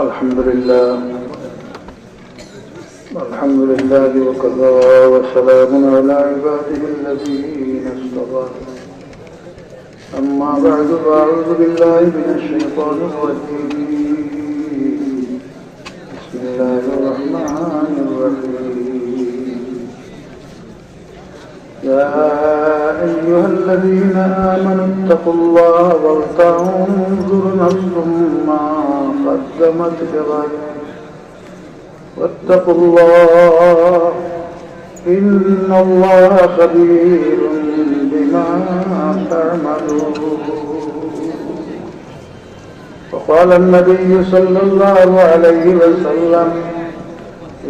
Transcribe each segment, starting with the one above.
الحمد لله وكفى وسلام على عباده الذين اصطفى أما بعد فأعوذ بالله من الشيطان الرجيم بسم الله الرحمن الرحيم يا أيها الذين آمنوا اتقوا الله ولتنظر نفس ما قدمت لغد واتقوا الله إن الله خبير بما تعملون. وقال النبي صلى الله عليه وسلم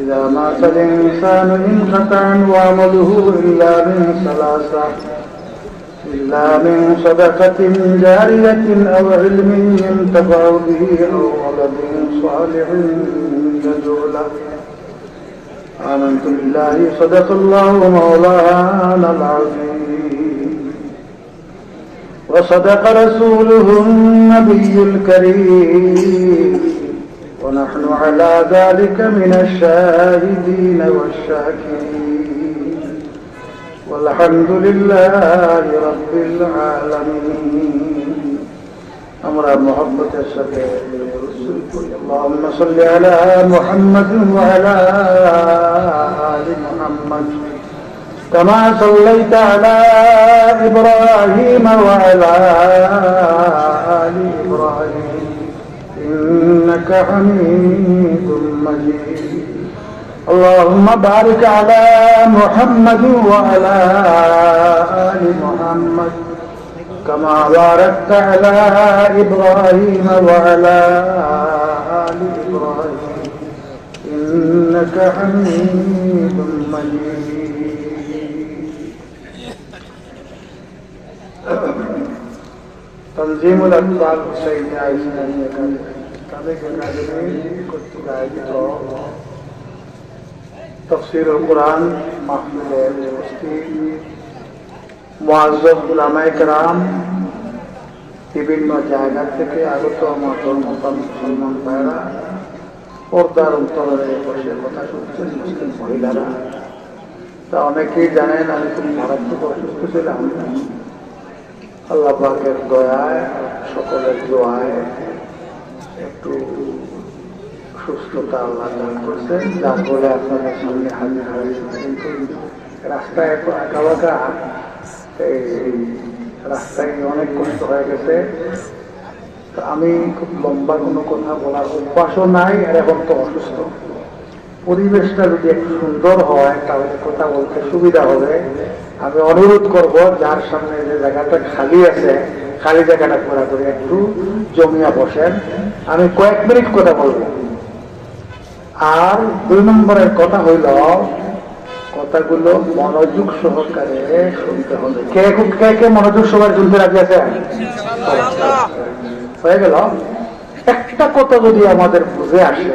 إذا مات الإنسان انقطع عنه عمله إلا من صدقة جارية أو علم ينتفع به أو ولد صالح يدعو له. آمنت بالله صدق الله مولانا العظيم وصدق رسوله النبي الكريم ونحن على ذلك من الشاهدين والشاكرين والحمد لله رب العالمين. أمر محبة الشفيع اللهم صل على محمد وعلى آل محمد كما صليت على إبراهيم وعلى آل إبراهيم إنك حميد مجيد. اللهم بارك على محمد وعلى آل محمد كما باركت على إبراهيم وعلى آل إبراهيم إنك حميد مجيد. تنظيم الأطفال الحسينية الإسلامية কর্তৃক আয়োজিত তাফসীরুল কুরআন মাহফিলে উপস্থিত মুআজ্জাজ উলামায়ে কেরাম, বিভিন্ন জায়গা থেকে আগত আমার ধর্মপ্রাণ মুসলমান ভাইরা, পর্দার অন্তরে বসে কথা শুনছেন মুসলিম মহিলারা, তা অনেকেই জানেন আমি খুব মারাত্মক অসুস্থ ছিলাম। আল্লাহ পাকের দয়ায়, সকলের দোয়ায় একটু সুস্থতা আল্লাহ দান করছেন, যার ফলে আপনাদের সামনে হাজির হয়েছে। কিন্তু রাস্তায় একা বাঁকা, এই রাস্তায় অনেক কষ্ট হয়ে গেছে। তো আমি খুব লম্বা কোনো কথা বলার অভ্যাসও নাই, আর এখন তো অসুস্থ। পরিবেশটা যদি একটু সুন্দর হয় তাহলে কথা বলতে সুবিধা হবে। আমি অনুরোধ করব, যার সামনে যে জায়গাটা খালি আছে, খালি জায়গাটা পুরা করে একটু জমিয়া বসেন। আমি কয়েক মিনিট কথা বলবো। আর 2 নম্বরের কথা হইল, কথাগুলো মনোযোগ সহকারে শুনতে হবে। কে কে মনোযোগ সহকারে শুনতে রাজি আছে? হয়ে গেল। একটা কথা যদি আমাদের বুঝে আসে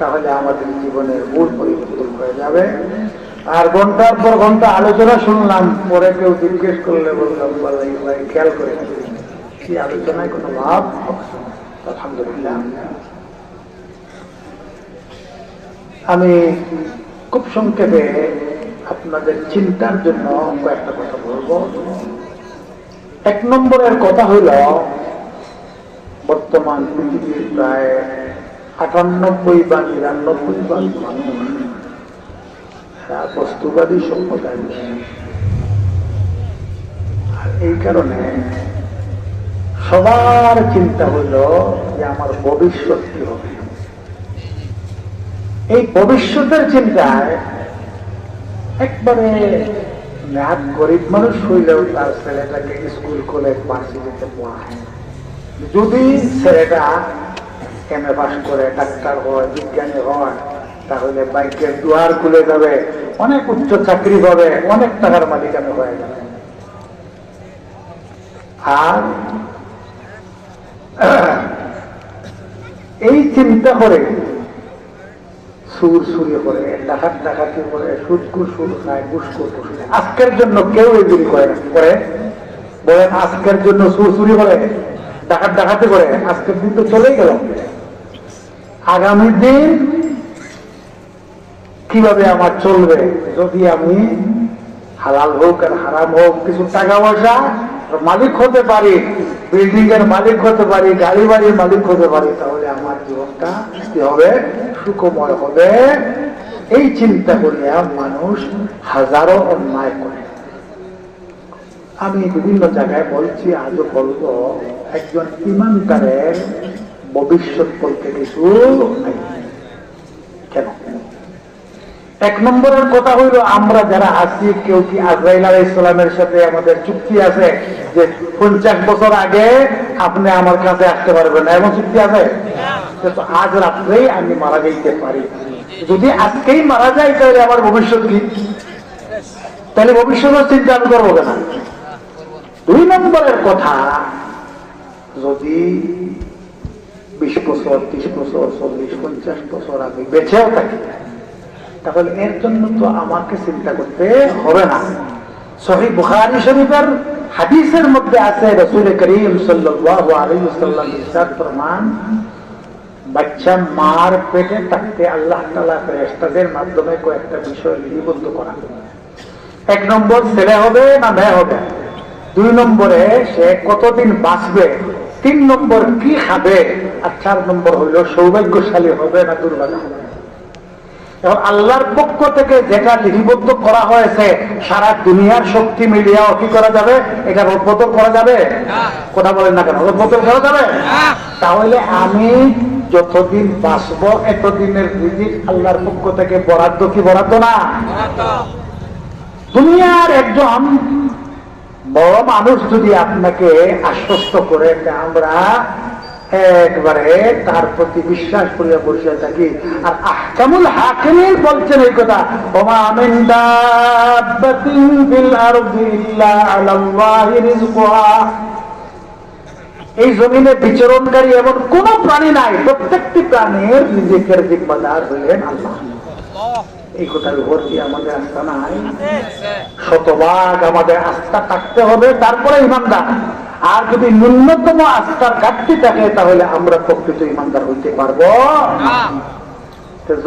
তাহলে আমাদের জীবনের মূল পরিবর্তন হয়ে যাবে। আর ঘন্টার পর ঘন্টা আলোচনা শুনলাম, পরে কেউ জিজ্ঞেস করলে বললাম ভাই খেয়াল করে কি আলোচনায় কোনো লাভ? আলহামদুলিল্লাহ। আমি খুব সংক্ষেপে আপনাদের চিন্তার জন্য কয়েকটা কথা বলবো। 1 নম্বরের কথা হইল, বর্তমান পৃথিবীর প্রায় 98 বা 99% মানুষ বস্তুবাদী সম্প্রদায়। আর এই কারণে সবার চিন্তা হইল যে আমার ভবিষ্যৎ কি হবে। এই ভবিষ্যতের চিন্তায় একবারে গরিব মানুষ হইলেও তার ছেলেটাকে স্কুল কলেজ ভার্সিটিতে পড়ায়। যদি ছেলেটা এমএ পাস করে ডাক্তার হয়, বিজ্ঞানী হয়, তাহলে বাইকের দুয়ার খুলে যাবে, অনেক উচ্চ চাকরি পাবে, অনেক টাকার মালিকানা হয়ে যাবে। আর এই চিন্তা করে সুর সুরি করে, ডাকাতি করে, সুদ খায়, ঘুষখোর খায়। আজকের জন্য কেউ এগুলি করে বলেন, আজকের জন্য সুর চুরি করে, ডাকাতি করে, আজকের দিন তো চলেই গেল। আগামী দিন কিভাবে আমার চলবে, যদি আমি হালাল হোক আর হারাম হোক কিছু টাকা পয়সা মালিক হতে পারি, বিল্ডিং এর মালিক হতে পারি, গাড়ি বাড়ির মালিক হতে পারি, তাহলে আমার জীবনটা কি হবে, সুখময় হবে। এই চিন্তা করিয়া মানুষ হাজারো অন্যায় করে। আমি বিভিন্ন জায়গায় বলছি, আজও বলবো, একজন ইমানদারের ভবিষ্যৎ বলতে কিছু নাই। কেন? এক নম্বরের কথা হইল, আমরা যারা আছি, কেউ কি আজরাইল আলাইহিস সালামের সাথে আমাদের চুক্তি আছে যে 50 বছর আগে আপনি আমার কাছে আসতে পারবেন না, এমন চুক্তি আছে? আজ রাত্রেই আমি মারা যাইতে পারি, যদি আজকেই মারা যাই তাহলে আমার ভবিষ্যৎ কি? তাহলে ভবিষ্যতের চিন্তা আমি করবো কেন? 2 নম্বরের কথা, যদি 20 বছর 30 বছর 40 50 বছর আমি বেঁচেও থাকি, তাহলে এর জন্য তো আমাকে চিন্তা করতে হবে না। সহিহ বুখারী শরীফের হাদিসের মধ্যে আছে, রাসূল করিম সাল্লাল্লাহু আলাইহি ওয়াসাল্লাম ইরশাদ ফরমান, বাচ্চা মার পেটে থাকতে আল্লাহ তাআলা ফেরেশতাদের মাধ্যমে কয়েকটা বিষয় লিপিবদ্ধ করা। 1 নম্বর, ছেলে হবে না মেয়ে হবে। 2 নম্বরে, সে কতদিন বাঁচবে। 3 নম্বর, কি খাবে। আর 4 নম্বর হইল সৌভাগ্যশালী হবে না দুর্ভাগ্য হবে। এখন আল্লাহর পক্ষ থেকে যেটা লিপিবদ্ধ করা হয়েছে, সারা দুনিয়ার শক্তি মিলিয়াও কি করা যাবে? এটা রদবদল করা যাবে? কথা বলেন না কেন? রদবদল করা যাবে? তাহলে আমি যতদিন বাঁচবো এতদিনের রিজিক আল্লাহর পক্ষ থেকে বরাদ্দ কি বরাদ্দ না? দুনিয়ার একজন বড় মানুষ যদি আপনাকে আশ্বস্ত করে, আমরা একবারে তার প্রতি বিশ্বাস করিয়া বসে থাকি। আর আহকামুল হাকিমিন বলছেন এই কথা, ওমা মিন দাব্বাতিন ফিল আরদি ইল্লা আলাল্লাহি রিজকুহা, এই জমিনে বিচরণকারী এমন কোন প্রাণী নাই, প্রত্যেকটি প্রাণীর রিজিকের জিম্মাদার হলেন আল্লাহ। এই কথার উপর কি আমাদের আস্থা নাই? শতভাগ আমাদের আস্থা থাকতে হবে, তারপরে ইমানদার। আর যদি ন্যূনতম আস্থার ঘাটতি থাকে, তাহলে আমরা প্রকৃত ইমানদার হইতে পারবো।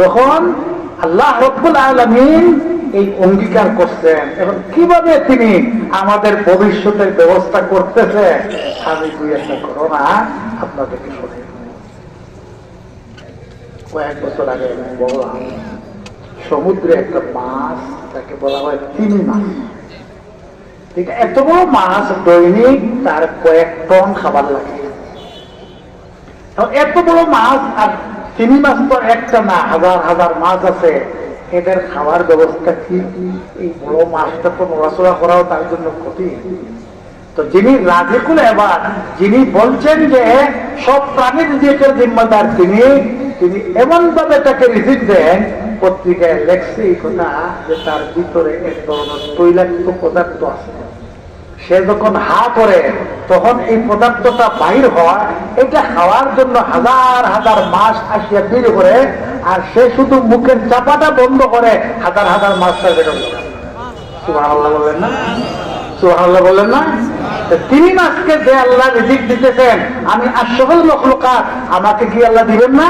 যখন আল্লাহ রাব্বুল আলামিন এই অঙ্গীকার করছেন, এখন কিভাবে তিনি আমাদের ভবিষ্যতের ব্যবস্থা করতেছে, আমি 2-1 ঘটনা আপনাদেরকে শোনাই। কয়েক বছর আগে বললাম, সমুদ্রে একটা মাছ, তাকে বলা হয় তিমি মাছ। ঠিক, এত বড় মাছ দৈনিক তার কয়েক টন খাবার লাগে। এত বড় মাছ, আর তিমি মাছ তো একটা না, হাজার হাজার মাছ আছে, এদের খাবার ব্যবস্থা কি? এই বড় মাছটা তো নড়াচড়া করাও তার জন্য ক্ষতি। তো যিনি রাজিকুল এবাদ, যিনি বলছেন যে সব প্রাণীর রিজিকের জিম্মাদার তিনি এমন ভাবে তাকে রিজিক দেন, পত্রিকায় লেখছে এই কথা যে তার ভিতরে এক ধরনের তৈলাক্ত পদার্থ আছে। সে যখন হা করে তখন এই পদার্থটা বাহির হয়, এটা খাওয়ার জন্য হাজার হাজার মাছ আসিয়া বের করে, আর সে শুধু মুখের চাপাটা বন্ধ করে, হাজার হাজার মাছ তার বের করে। সুবহানাল্লাহ বললেন না? সুবহানাল্লাহ বললেন না? তিনি মাছকে যে আল্লাহ রিজিক দিতেছেন, আমি আশরাফুল মাখলুকাত, আমাকে কি আল্লাহ দিবেন না?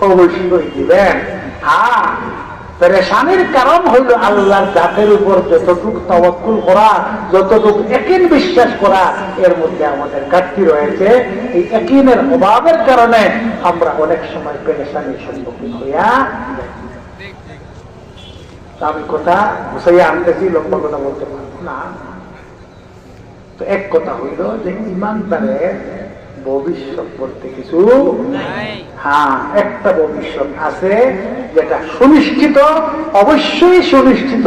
অবশ্যই দিবেন। হ্যাঁ, পেরেশানির কারণ হইল আল্লাহর জাতের উপর যতটুকু তাওয়াক্কুল করা, যতটুকু ইয়াকিন বিশ্বাস করা, এর মধ্যে আমাদের ঘাটতি রয়েছে। এই ইয়াকিনের অভাবের কারণে আমরা অনেক সময় পেরেশানির সম্মুখীন হইয়া। আমি কথা গুছাইয়া আনতেছি, লম্বা কথা বলতে পারবো না। তো এক কথা হইল যে ইমানদারের ভবিষ্যৎ বলতে কিছু, হ্যাঁ একটা ভবিষ্যৎ আছে যেটা সুনিশ্চিত, অবশ্যই সুনিশ্চিত,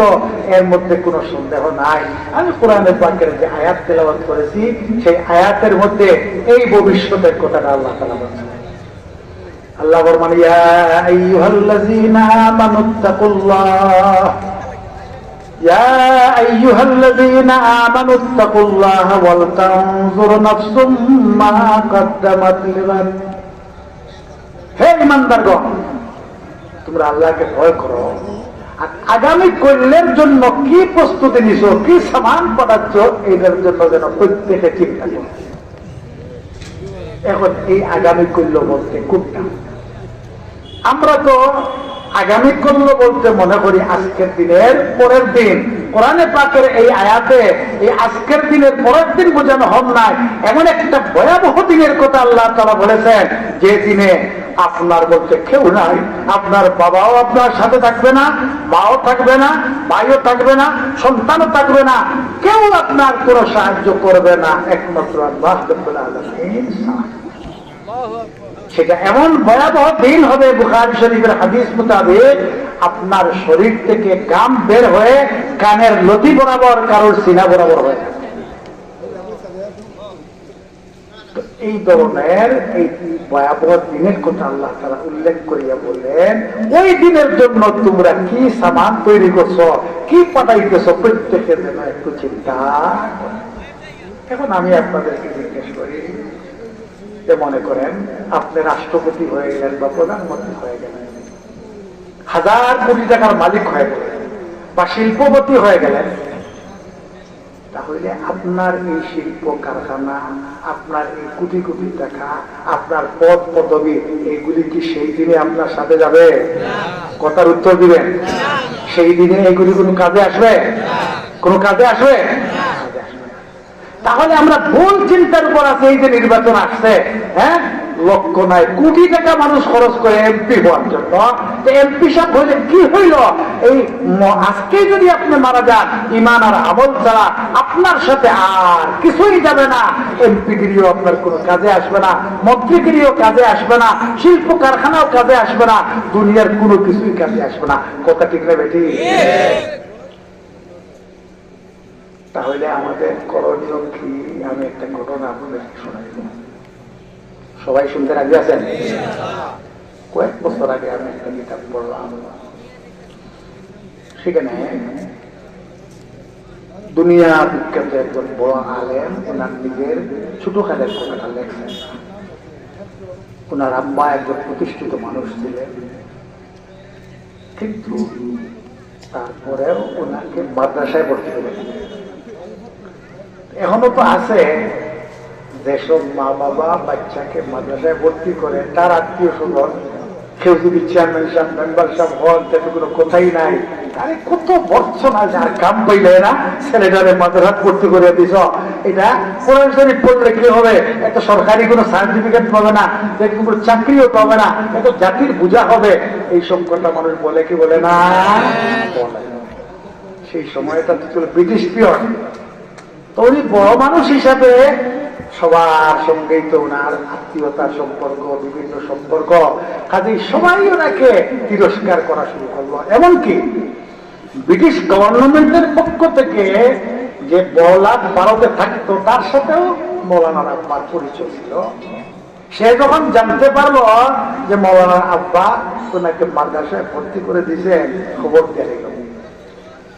এর মধ্যে কোনো সন্দেহ নাই। আমি কোরআনের পাকের যে আয়াত তেলাওয়াত করেছি, সেই আয়াতের মধ্যে এই ভবিষ্যতের কথাটা আল্লাহ তাআলা বলেছেন। আল্লাহ বলেন, ইয়া আইয়ুহাল্লাযীনা আমানুত্তাকুল্লাহ, ইয়া আইয়ুহাল্লাযীনা আমানুত্তাকুল্লাহ ওয়াল তানজুর নাফসুম মা কদ্দামাত লিগাদ। হে ঈমানদারগণ, তোমরা আল্লাহকে ভয় করো, আর আগামী কল্যাণের জন্য কি প্রস্তুতি নিছো, কি সামান পাঠাচ্ছ, এটার জন্য যেন প্রত্যেকে চিন্তা করো। এখন এই আগামী কল্যাণ বলতে কোনটা? আমরা তো আগামী করলো বলতে মনে করি আজকের দিনের পরের দিন। কোরআনে পাকের এই আয়াতে এই আজকের দিনের পরের দিন বোঝানো হন নাই, এমন একটা ভয়াবহ দিনের কথা আল্লাহ তাআলা বলেছেন যে দিনে আপনার বলতে কেউ নাই, আপনার বাবাও আপনার সাথে থাকবে না, মাও থাকবে না, ভাইও থাকবে না, সন্তানও থাকবে না, কেউ আপনার কোনো সাহায্য করবে না, একমাত্র আল্লাহ রাব্বুল আলামিন। সেটা এমন ভয়াবহ দিন হবে, বুখারী শরীফের হাদিস মোতাবেক আপনার শরীর থেকে গাম বের হয়ে কানের লতি বরাবর কারোর সিনা বরাবর হয়ে যাবে। এই ধরনের এই ভয়াবহ দিনের কথা আল্লাহ তাআলা উল্লেখ করিয়া বললেন, ওই দিনের জন্য তোমরা কি সামান তৈরি করছো, কি পাঠাইতেছো, প্রত্যেকে যেন একটু চিন্তা। এখন আমি আপনাদেরকে জিজ্ঞেস করি, মনে করেন আপনি রাষ্ট্রপতি হয়ে গেলেন বা প্রধানমন্ত্রী হয়ে গেলেন, 1000 কোটি টাকার মালিক হয়ে গেলেন বা শিল্পপতি হয়ে গেলেন, তাহলে আপনার এই শিল্প কারখানা, আপনার এই কোটি কোটি টাকা, আপনার পদ পদবি, এইগুলি কি সেই দিনে আপনার সাথে যাবে? কথার উত্তর দিবেন। সেই দিনে এইগুলি কোনো কাজে আসবে? কোনো কাজে আসবে? তাহলে আমরা ভুল চিন্তার উপর আছে। এই যে নির্বাচন আসছে, হ্যাঁ, লক্ষ নাই কোটি টাকা মানুষ খরচ করে এমপি হওয়ার জন্য, এমপি সব হইলে কি হইল? এই আজকে যদি আপনি মারা যান, ইমান আর আমল ছাড়া আপনার সাথে আর কিছুই যাবে না। এমপিগিরিও আপনার কোনো কাজে আসবে না, মন্ত্রীগিরিও কাজে আসবে না, শিল্প কারখানাও কাজে আসবে না, দুনিয়ার কোনো কিছুই কাজে আসবে না। কথা ঠিক না বেটি? তাহলে আমাদের করণীয় কি? আমি একটা ঘটনা আপনাদেরকে শোনাইব। সবাই শুনতে রাজি আছেন? কয়েক বছর আগে আমি একটা কিতাব পড়লাম, সেখানে দুনিয়া বিখ্যাত একজন বড় আলেম ওনার নিজের ছোটখালের কথাটা লেখছেন। ওনার আব্বা একজন প্রতিষ্ঠিত মানুষ ছিলেন, কিন্তু তারপরেও ওনাকে মাদ্রাসায় ভর্তি করে। এখনো তো আছে যেসব মা বাবা বাচ্চাকে মাদ্রাসায় ভর্তি করে, তার আত্মীয় স্বজন কেউ যদি চেয়ারম্যান সাহেব, মেম্বার সাহেব হন, তাতে কোনো কথাই নাই। আরে কত বর্ষনা, যার কাম পাইলে না ছেলেটারে মাদ্রাসায় ভর্তি করে দিছ, এটা কোরআন শরীফ পড়লে কি হবে? একটা সরকারি কোনো সার্টিফিকেট পাবে না, কোনো চাকরিও পাবে না, এত জাতির বোঝা হবে। এইসব কথা মানুষ বলে কি বলে না? সেই সময়টা তো ছিল ব্রিটিশ পিরিয়ড। তো উনি বড় মানুষ হিসাবে সবার সঙ্গেই তো ওনার আত্মীয়তার সম্পর্ক, বিভিন্ন সম্পর্ক, কাজেই সবাই ওনাকে তিরস্কার করা শুরু করলো। এমনকি ব্রিটিশ গভর্নমেন্টের পক্ষ থেকে যে বলাদ ভারতে থাকতো, তার সাথেও মৌলানার আব্বার পরিচয় ছিল। সে যখন জানতে পারলো যে মৌলানার আব্বা ওনাকে মাদ্রাসায় ভর্তি করে দিয়েছে, খবর দিয়ে গেল,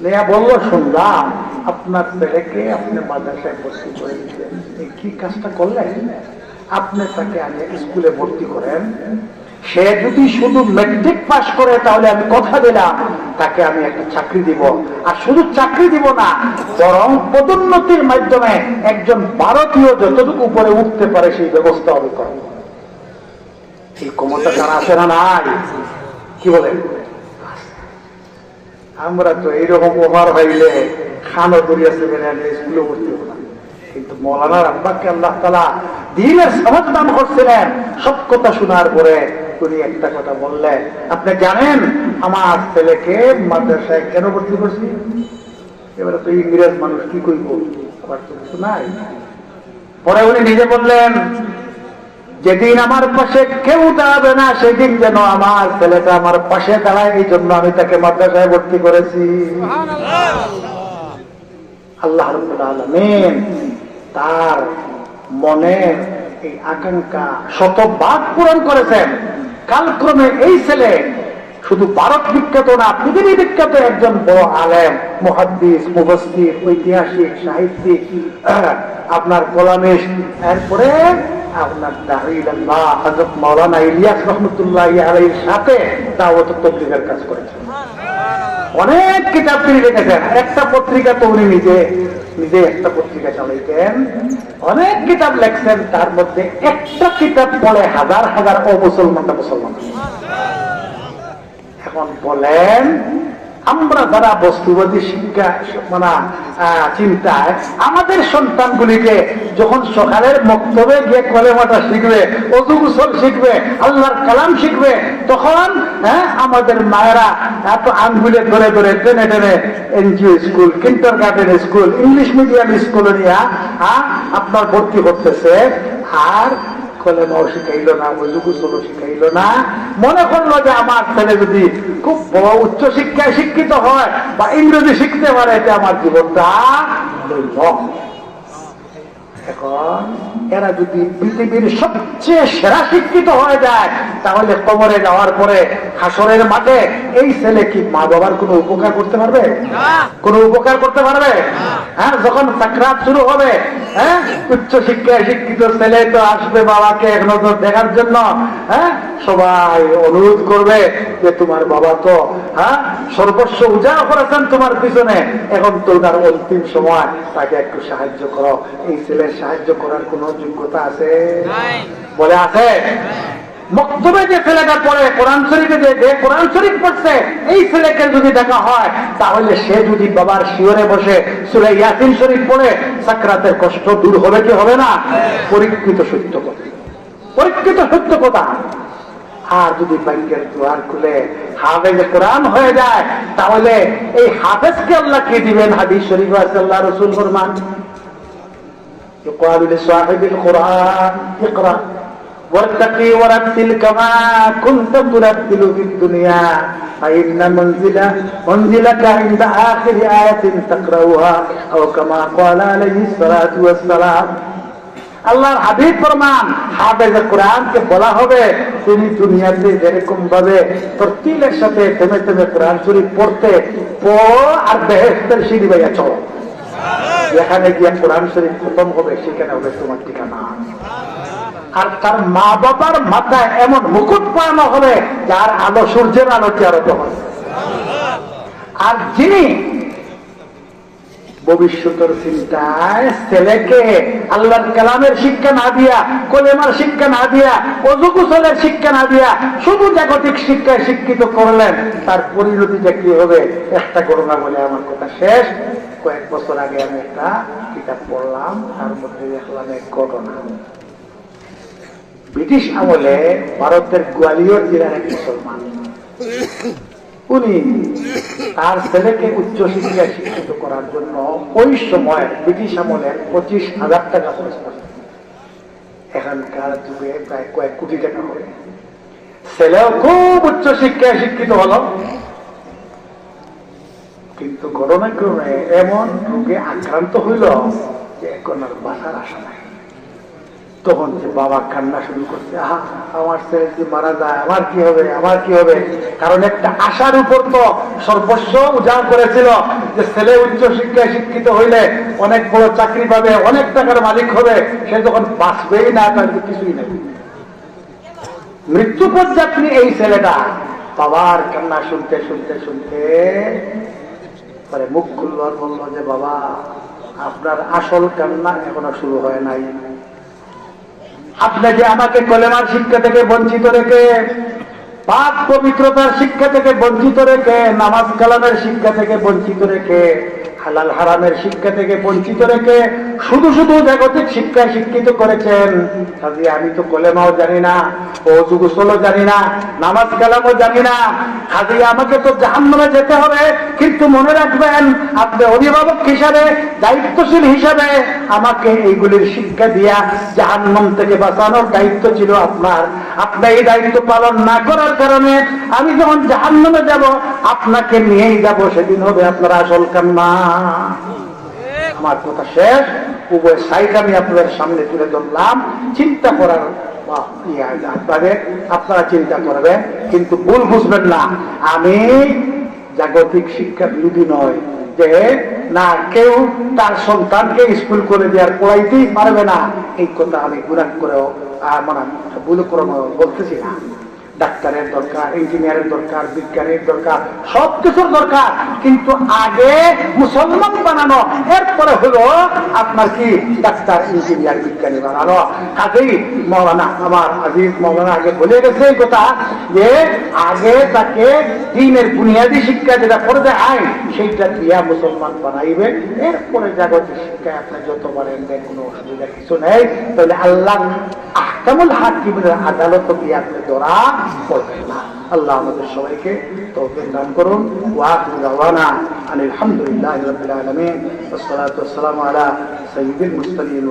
নেয়া বললো, শুনলাম আপনার ছেলেকে আপনি মাদ্রাসায় ভর্তি করে দিচ্ছেন, এই কি কাজটা করলেন? আপনি তাকে আগে স্কুলে ভর্তি করেন, সে যদি শুধু ম্যাট্রিক পাস করে তাহলে আমি কথা দিলাম তাকে আমি একটা চাকরি দিব, আর শুধু চাকরি দিব না, বরং পদোন্নতির মাধ্যমে একজন ভারতীয় যতটুকু উপরে উঠতে পারে সেই ব্যবস্থা হবে করব। এই ক্ষমতা তারা আছে না নাই? কি বলেন? আমরা তো এইরকম ওভার হইলে খানো দরিয়াছে স্কুলে ভর্তি হবো না। কিন্তু মৌলানার আব্বাকে আল্লাহ তাআলা দ্বীনের সমাজ দান করছিলেন। সব কথা শোনার পরে উনি একটা কথা বললেন, আপনি জানেন আমার ছেলেকে মাদ্রাসায় কেন ভর্তি করছি? এবারে তো ইংরেজ মানুষ কি কইব, আবার তো কিছু নাই। পরে উনি নিজে বললেন, যেদিন আমার পাশে কেউ দাঁড়াবে না সেদিন যেন আমার ছেলেটা আমার পাশে দাঁড়ায়, এই জন্য আমি তাকে মাদ্রাসায় ভর্তি করেছি। আল্লাহ রাব্বুল আলামিন তার মনে এই আকাঙ্ক্ষা শতভাগ পূরণ করেছেন। কালক্রমে এই ছেলে শুধু ভারত বিখ্যাত না, পৃথিবী বিখ্যাত একজন বড় আলেম, মুহাদ্দিস, মুফাসসির, ঐতিহাসিক, সাহিত্যিক, আপনার কলামিস্ট, এরপরে আপনার দাঈউল্লাহ হযরত মাওলানা ইলিয়াস রাহমাতুল্লাহি আলাইহির সাথে দাওয়াত ও তাবলীগের কাজ করেছেন। অনেক কিতাব তিনি লিখেছেন। একটা পত্রিকা তো উনি নিজে একটা পত্রিকা চালাইতেন, অনেক কিতাব লেখছেন। তার মধ্যে একটা কিতাব পড়ে হাজার হাজার অমুসলমানরা মুসলমান। এখন বলেন, আমরা যারা বস্তুবাদী শিক্ষা মানে চিন্তায় আমাদের সন্তানগুলিকে যখন সকালের মক্তবে গিয়ে কলেমাটা শিখবে, অজু গোসল শিখবে, আল্লাহর কালাম শিখবে, তখন আমাদের মায়েরা এত আঙ্গুলে ধরে ধরে টেনে টেনে NGO school, kindergarten school, English medium স্কুলে নিয়ে আপনার ভর্তি করতেছে। আর কলেমাও শিখাইল না, অজু গোসলও শিখাইল না। মনে করলো যে আমার ছেলে যদি খুব বড় উচ্চ শিক্ষায় শিক্ষিত হয় বা ইংরেজি শিখতে পারে, এতে আমার জীবনটা ধন্য। এখন এরা যদি পৃথিবীর সবচেয়ে সেরা শিক্ষিত হয়ে যায়, তাহলে কবরে যাওয়ার পরে হাসরের মাঠে এই ছেলে কি মা বাবার কোনো উপকার করতে পারবে? কোনো উপকার করতে পারবে? হ্যাঁ, যখন সাকরাত শুরু হবে, উচ্চ শিক্ষায় শিক্ষিত ছেলে তো আসবে বাবাকে এক নজর দেখার জন্য। সবাই অনুরোধ করবে যে তোমার বাবা তো সর্বস্ব উজাড় করেছেন তোমার পিছনে, এখন তো তার অন্তিম সময়, তাকে একটু সাহায্য করো। এই ছেলের সাহায্য করার কোন যোগ্যতা আছে? বলে আছে? মক্তবে যে ছেলেটা পড়ে, কোরআন শরীফে যে কোরআন শরীফ পড়ছে, এই ছেলেকে যদি দেখা হয়, তাহলে সে যদি বাবার শিওরে বসে সূরা ইয়াসিন শরীফ পড়ে, সাকরাতের কষ্ট দূর হবে কি হবে না? পরীক্ষিত সত্য কথা, পরীক্ষিত সত্য কথা। আর যদি ব্যাংকের দুয়ার খুলে হাফেজ কোরআন হয়ে যায়, তাহলে এই হাফেজকে আল্লাহ কি দিবেন? হাদিস শরীফ আছে, আল্লাহ রাসূল ফরমান, يقال لصاحب القرآن اقرأ وارتقي ورتل كما كنت ترتل في الدنيا فإن منزلك عند آخر آية تقرأها أو كما قال عليه الصلاة والسلام। আল্লাহর হাবিব ফরমান, হাফেজে কোরআনকে বলা হবে তুমি দুনিয়াতে যেরকম ভাবে তরতিলের সাথে থেমে থেমে কোরআন শরীফ পড়তে পড়ো, আর বেহেশতের সিঁড়ি বাইয়া চলো। যেখানে গিয়ে কোরআন শরীফ খতম হবে, সেখানে হবে তোমার ঠিকানা। আর তার মা বাবার মাথায় এমন মুকুট পরানো হবে যার আলো সূর্যের আলোতে আরত হবে। আর যিনি ভবিষ্যতের চিন্তায় ছেলেকে আল্লাহর কালামের শিক্ষা না দিয়া, কলেমার শিক্ষা না দিয়া, অজু গোসলের শিক্ষা না দিয়া শুধু জাগতিক শিক্ষায় শিক্ষিত করলেন, তার পরিণতিটা কি হবে? একটা ঘটনা বলে আমার কথা শেষ। কয়েক বছর আগে আমি একটা কিতাব পড়লাম, তার মধ্যে দেখলাম এক ঘটনা। ব্রিটিশ আমলে ভারতের গোয়ালিয়র জেলার এক মুসলমান, উনি তার ছেলেকে উচ্চ শিক্ষায় শিক্ষিত করার জন্য ওই সময় ব্রিটিশ আমলের 25,000 টাকা খরচ করতেন। এখানকার যুগে প্রায় কয়েক কোটি টাকা হবে। ছেলেও খুব উচ্চ শিক্ষায় শিক্ষিত হলো, কিন্তু ঘটনাক্রমে এমন রোগে আক্রান্ত হইল যে এখন আর বাঁচার আশা নাই। তখন যে বাবা কান্না শুরু করছে, আমার ছেলে যদি মারা যায় আমার কি হবে, আমার কি হবে? কারণ একটা আশার উপর তো সর্বস্ব উজাড় করেছিল যে ছেলে উচ্চ শিক্ষায় শিক্ষিত হইলে অনেক বড় চাকরি পাবে, অনেক টাকার মালিক হবে। সে যখন বাঁচবেই না, তার কিছুই নেই, মৃত্যু পর্যায়ে এই ছেলেটা বাবার কান্না শুনতে শুনতে শুনতে পরে মুখ খুলল আর বলল যে বাবা, আপনার আসল কান্না এখনো শুরু হয় নাই। আপনি যে আমাকে কলেমার শিক্ষা থেকে বঞ্চিত রেখে, পাক পবিত্রতার শিক্ষা থেকে বঞ্চিত রেখে, নামাজ কালামের শিক্ষা থেকে বঞ্চিত রেখে, হালাল হারামের শিক্ষা থেকে বঞ্চিত রেখে শুধু শুধু জাগতিক শিক্ষায় শিক্ষিত করেছেন। কাজে আমি তো কলেমাও জানি না, ওযু গোসলও জানি না, নামাজ কালামও জানি না। কাজে আমাকে তো জাহান্নামে যেতে হবে। কিন্তু মনে রাখবেন, আপনি অভিভাবক হিসাবে, দায়িত্বশীল হিসাবে আমাকে এইগুলির শিক্ষা দিয়া জাহান্নাম থেকে বাঁচানোর দায়িত্ব ছিল আপনার। আপনি এই দায়িত্ব পালন না করার কারণে আমি যখন জাহান্নামে যাব, আপনাকে নিয়েই যাব, সেদিন হবে আপনার আসল কান্না। আমার কথা শেষ। উভয় সাইড আমি আপনাদের সামনে তুলে ধরলাম, চিন্তা করার আপনারা চিন্তা করবেন, কিন্তু ভুল বুঝবেন না। আমি জাগতিক শিক্ষা বিরোধী নয় যে না কেউ তার সন্তানকে স্কুল করে দেওয়ার পড়াইতেই পারবে না, এই কথা আমি গুণান করেও মানে ভুল করে বলতেছি না। ডাক্তারের দরকার, ইঞ্জিনিয়ারের দরকার, বিজ্ঞানীর দরকার, সব কিছুর দরকার, কিন্তু আগে মুসলমান বানানো, এরপরে হলো আপনার কি ডাক্তার, ইঞ্জিনিয়ার, বিজ্ঞানী বানানো। কাজেই মৌলানা, আমার আজিজ মৌলানা আগে বলে গেছে এই কথা যে আগে তাকে দ্বীনের বুনিয়াদী শিক্ষা যেটা ফরজে আইন সেইটা দিয়া মুসলমান বানাইবে, এরপরে জাগতিক শিক্ষায় আপনি যত পারেন কোনো অসুবিধা কিছু নেই। তাহলে আল্লাহ আহকামুল হাকিমের আদালত দিয়ে আপনি ধরা পড়বেন না। আল্লাহ আমাদের সবাইকে তৌফিক দান করুন। ওয়া আখিরু দাওয়ানা আনিল হামদুলিল্লাহি রাব্বিল আলামিন ওয়াস সালাতু ওয়াস সালামু আলা সাইয়্যিদিল মুরসালিন।